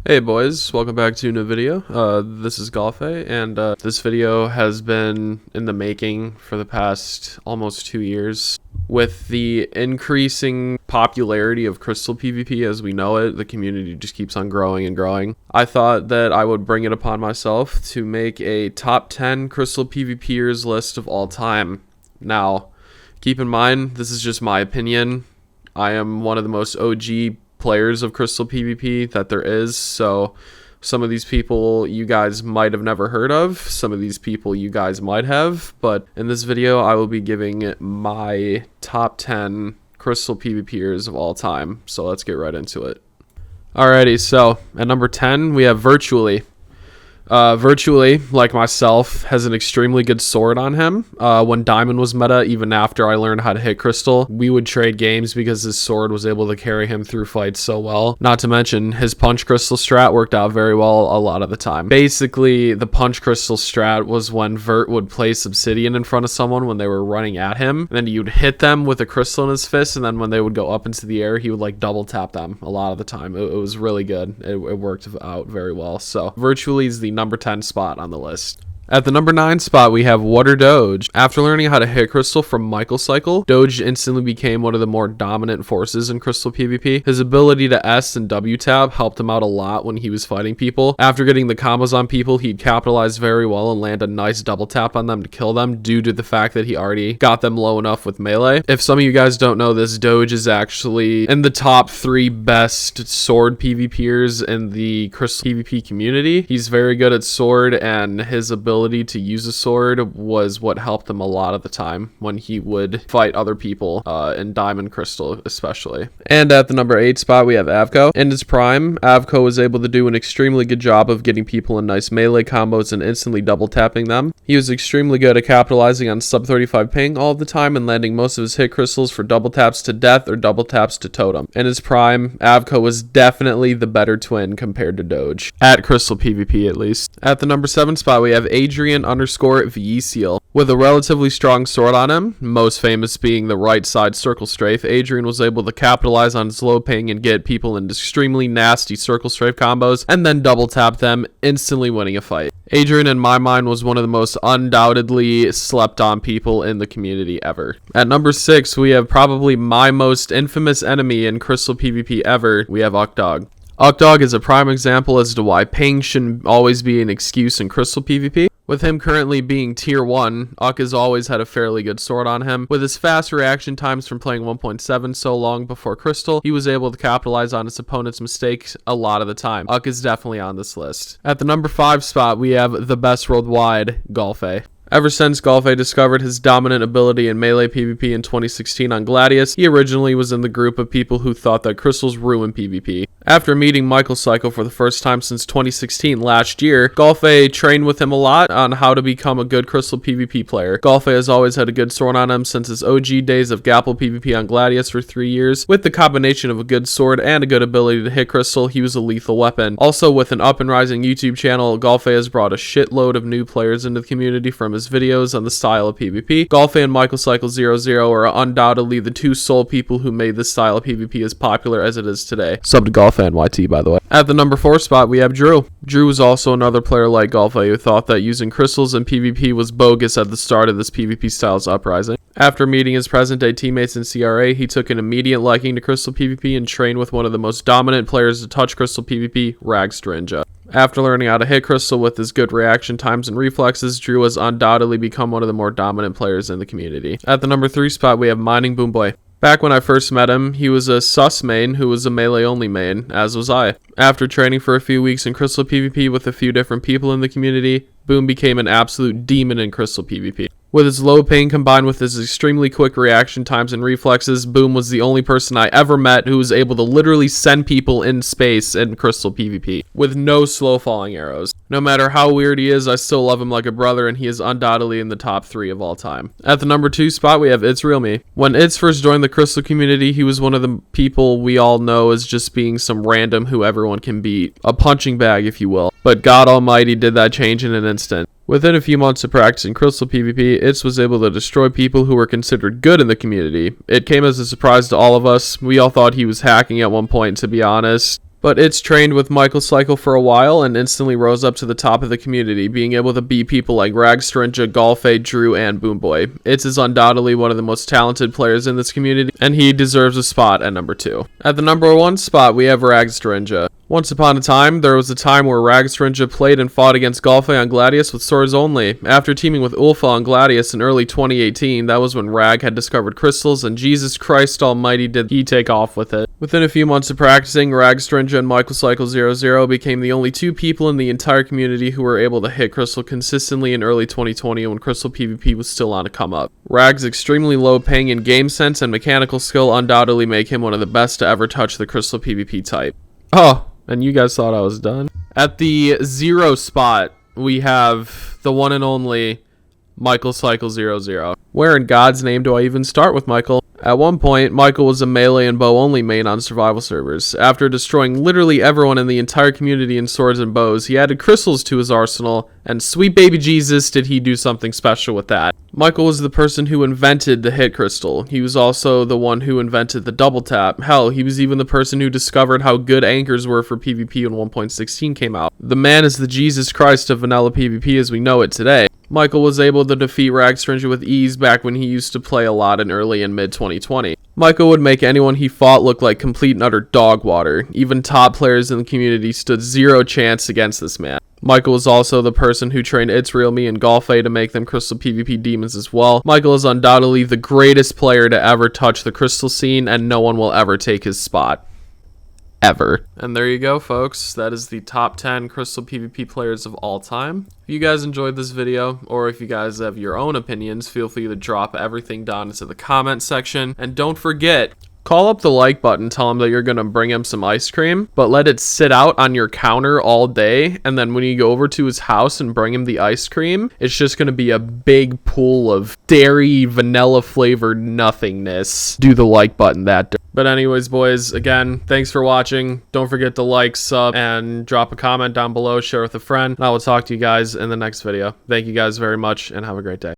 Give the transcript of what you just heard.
Hey boys, welcome back to a new video. This is Golfeh, and this video has been in the making for the past almost 2 years. With the increasing popularity of Crystal PvP as we know it, the community just keeps on growing and growing. I thought that I would bring it upon myself to make a top 10 Crystal PvPers list of all time. Now, keep in mind, this is just my opinion. I am one of the most OG players of Crystal PvP that there is, so some of these people you guys might have never heard of, some of these people you guys might have, but in this video I will be giving my top 10 Crystal PvPers of all time, so let's get right into it. Alrighty, so at number 10 we have Virtually. Virtually, like myself, has an extremely good sword on him. When Diamond was meta, even after I learned how to hit Crystal, we would trade games because his sword was able to carry him through fights so well. Not to mention, his Punch Crystal strat worked out very well a lot of the time. Basically, the Punch Crystal strat was when Vert would place Obsidian in front of someone when they were running at him, and then you'd hit them with a crystal in his fist, and then when they would go up into the air, he would like double tap them a lot of the time. It was really good. It worked out very well. So Virtually is the number 10 spot on the list. At the number 9 spot, we have Water Doge. After learning how to hit Crystal from Michael Cycle, Doge instantly became one of the more dominant forces in Crystal PvP. His ability to S and W tap helped him out a lot when he was fighting people. After getting the combos on people, he'd capitalize very well and land a nice double tap on them to kill them due to the fact that he already got them low enough with melee. If some of you guys don't know this, Doge is actually in the top 3 best sword PvPers in the Crystal PvP community. He's very good at sword, and his ability to use a sword was what helped him a lot of the time when he would fight other people in Diamond Crystal especially. And at the number 8 spot we have Avco. In his prime, Avco was able to do an extremely good job of getting people in nice melee combos and instantly double tapping them. He was extremely good at capitalizing on sub 35 ping all the time and landing most of his hit crystals for double taps to death or double taps to totem. In his prime, Avco was definitely the better twin compared to Doge, at Crystal PvP at least. At the number 7 spot we have Adrian _ VE Seal. With a relatively strong sword on him, most famous being the right side circle strafe, Adrian was able to capitalize on his low ping and get people into extremely nasty circle strafe combos and then double tap them, instantly winning a fight. Adrian, in my mind, was one of the most undoubtedly slept on people in the community ever. At number 6, we have probably my most infamous enemy in Crystal PvP ever. We have Ukdog. Ukdog is a prime example as to why ping shouldn't always be an excuse in Crystal PvP. With him currently being tier 1, Uk has always had a fairly good sword on him. With his fast reaction times from playing 1.7 so long before Crystal, he was able to capitalize on his opponent's mistakes a lot of the time. Uk is definitely on this list. At the number 5 spot, we have the best worldwide, Golfeh. Ever since Golfeh discovered his dominant ability in melee PvP in 2016 on Gladius, he originally was in the group of people who thought that crystals ruin PvP. After meeting Michael Cycle for the first time since 2016 last year, Golfeh trained with him a lot on how to become a good Crystal PvP player. Golfeh has always had a good sword on him since his OG days of Gapple PvP on Gladius for 3 years. With the combination of a good sword and a good ability to hit Crystal, he was a lethal weapon. Also, with an up and rising YouTube channel, Golfeh has brought a shitload of new players into the community from his videos on the style of PvP. Golfeh and Michael Cycle 00 are undoubtedly the 2 sole people who made this style of PvP as popular as it is today. Sub to Golfeh and YT, by the way. At the number 4 spot, we have Drew. Drew was also another player like Golfeh who thought that using crystals in PvP was bogus at the start of this PvP style's uprising. After meeting his present-day teammates in CRA, he took an immediate liking to Crystal PvP and trained with one of the most dominant players to touch Crystal PvP, Ragstrinja. After learning how to hit Crystal with his good reaction times and reflexes, Drew has undoubtedly become one of the more dominant players in the community. At the number 3 spot, we have Mining Boom Boy. Back when I first met him, he was a sus main who was a melee only main, as was I. After training for a few weeks in Crystal PvP with a few different people in the community, Boom became an absolute demon in Crystal PvP. With his low ping combined with his extremely quick reaction times and reflexes, Boom was the only person I ever met who was able to literally send people in space in Crystal PvP, with no slow falling arrows. No matter how weird he is, I still love him like a brother, and he is undoubtedly in the top 3 of all time. At the number 2 spot, we have Itz Real Me. When Itz first joined the Crystal community, he was one of the people we all know as just being some random who everyone can beat. A punching bag, if you will. But God Almighty did that change in an instant. Within a few months of practicing Crystal PvP, Itz was able to destroy people who were considered good in the community. It came as a surprise to all of us. We all thought he was hacking at one point, to be honest. But Itz trained with Michael Cycle for a while and instantly rose up to the top of the community, being able to beat people like Ragstrinja, Golfeh, Drew, and Boomboy. Itz is undoubtedly one of the most talented players in this community, and he deserves a spot at number 2. At the number 1 spot, we have Ragstrinja. Once upon a time, there was a time where Ragstrinja played and fought against Golfeh on Gladius with swords only. After teaming with Ulfa on Gladius in early 2018, that was when Rag had discovered crystals, and Jesus Christ almighty did he take off with it. Within a few months of practicing, Ragstrinja and Michael Cycle 00 became the only 2 people in the entire community who were able to hit crystal consistently in early 2020 when crystal PvP was still on a come up. Rag's extremely low ping in game sense and mechanical skill undoubtedly make him one of the best to ever touch the crystal PvP type. Oh, and you guys thought I was done? At the 0 spot, we have the one and only Michael Cycle 00. Where in God's name do I even start with Michael? At one point, Michael was a melee and bow only main on survival servers. After destroying literally everyone in the entire community in swords and bows, he added crystals to his arsenal, and sweet baby Jesus did he do something special with that. Michael was the person who invented the hit crystal. He was also the one who invented the double tap. Hell, he was even the person who discovered how good anchors were for PvP when 1.16 came out. The man is the Jesus Christ of vanilla PvP as we know it today. Michael was able to defeat Ragstrinja with ease back when he used to play a lot in early and mid 2020. Michael would make anyone he fought look like complete and utter dog water. Even top players in the community stood 0 chance against this man. Michael was also the person who trained Itz Real Me and Golfeh to make them crystal PvP demons as well. Michael is undoubtedly the greatest player to ever touch the crystal scene, and no one will ever take his spot. Ever. And there you go, folks. That is the top 10 crystal PvP players of all time. If you guys enjoyed this video, or if you guys have your own opinions, feel free to drop everything down into the comment section. And don't forget, call up the like button, tell him that you're going to bring him some ice cream, but let it sit out on your counter all day, and then when you go over to his house and bring him the ice cream, it's just going to be a big pool of dairy, vanilla flavored nothingness. Do the like button that day. But anyways, boys, again, thanks for watching. Don't forget to like, sub, and drop a comment down below, share with a friend, and I will talk to you guys in the next video. Thank you guys very much, and have a great day.